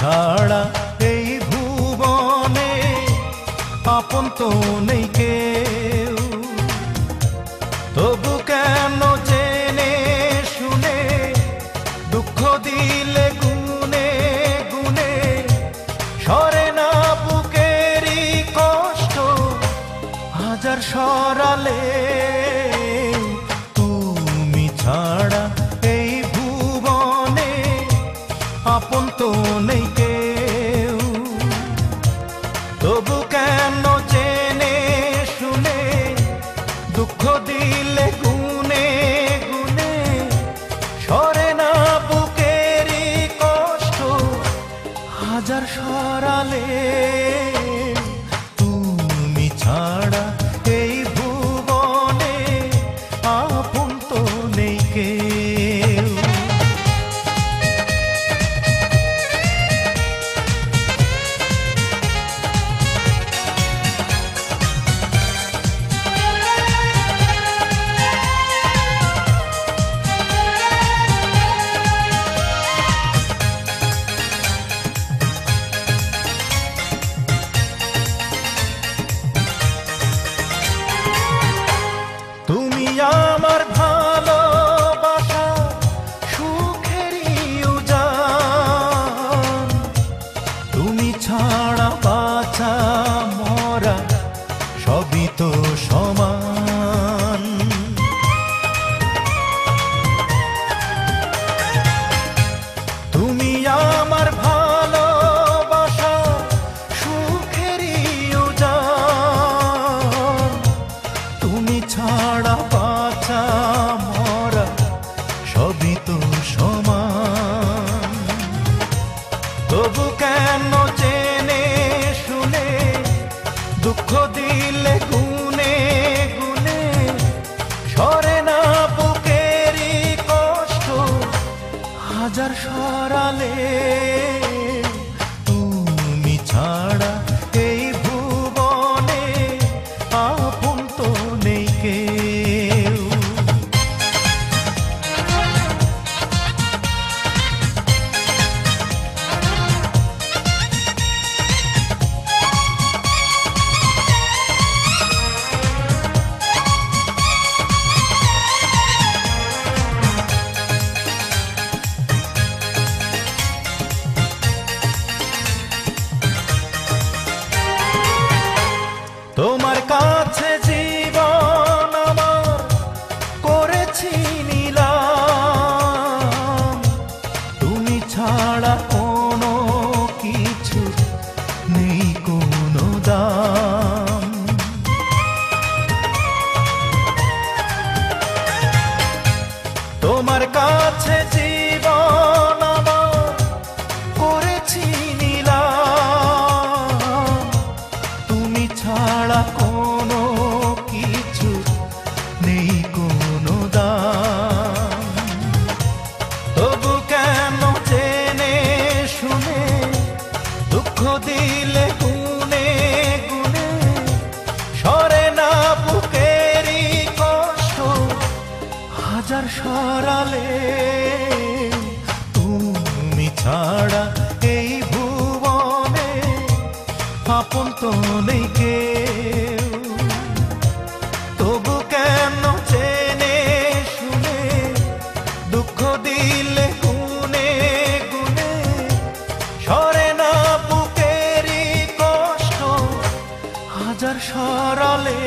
ছাড়া এই ভুবনে আপন তো নেই কেউ। তবু কেন জেনে শুনে দুঃখ দিলে গুনে গুনে সরে না বুকেরই কষ্ট হাজার সরালে। তুমি ছাড়া এই ভুবনে আপন তো নেই কেউ। তবু কেন জেনে শুনে দুঃখ দিলে গুনে গুনে সরে না বুকেরই কষ্ট হাজার সরালে। তুমি ছাড়া এই ভুবনে আপন তো নেই কেউ। তুমি আমার ভালোবাসা সুখেরই উজান, তুমি ছাড়া বাঁচা মরা সবই তো সমান। তুমি আমার ভালোবাসা সুখেরই উজান, তুমি ছাড়া বাঁচা মরা সবই তো সমান। তবু কেন জেনে শুনে দুঃখ দিলে গুনে গুনে সরে না বুকেরই কষ্ট হাজার সরালে। তুমি ছাড়া এই ভুবনে আপন তো নেই কেউ। তোমার কাছে জীবন আমার করেছি নিলাম, তুমি ছাড়া কোনো কিছু নেই কোনো দাম। তোমার কাছে জীবন আমার করেছি নিলাম, তুমি ছাড়া কোনো কিছু নেই কোনো দাম। তবু কেন জেনে শুনে দুঃখ দিলে গুনে গুনে সরে না বুকেরই কষ্ট হাজার সরালে। তুমি ছাড়া এই ভুবনে আপন তো নেই কেউ। তবু কেন জেনে শুনে দুঃখ দিলে গুনে গুনে সরে না বুকেরই কষ্ট হাজার সরালে।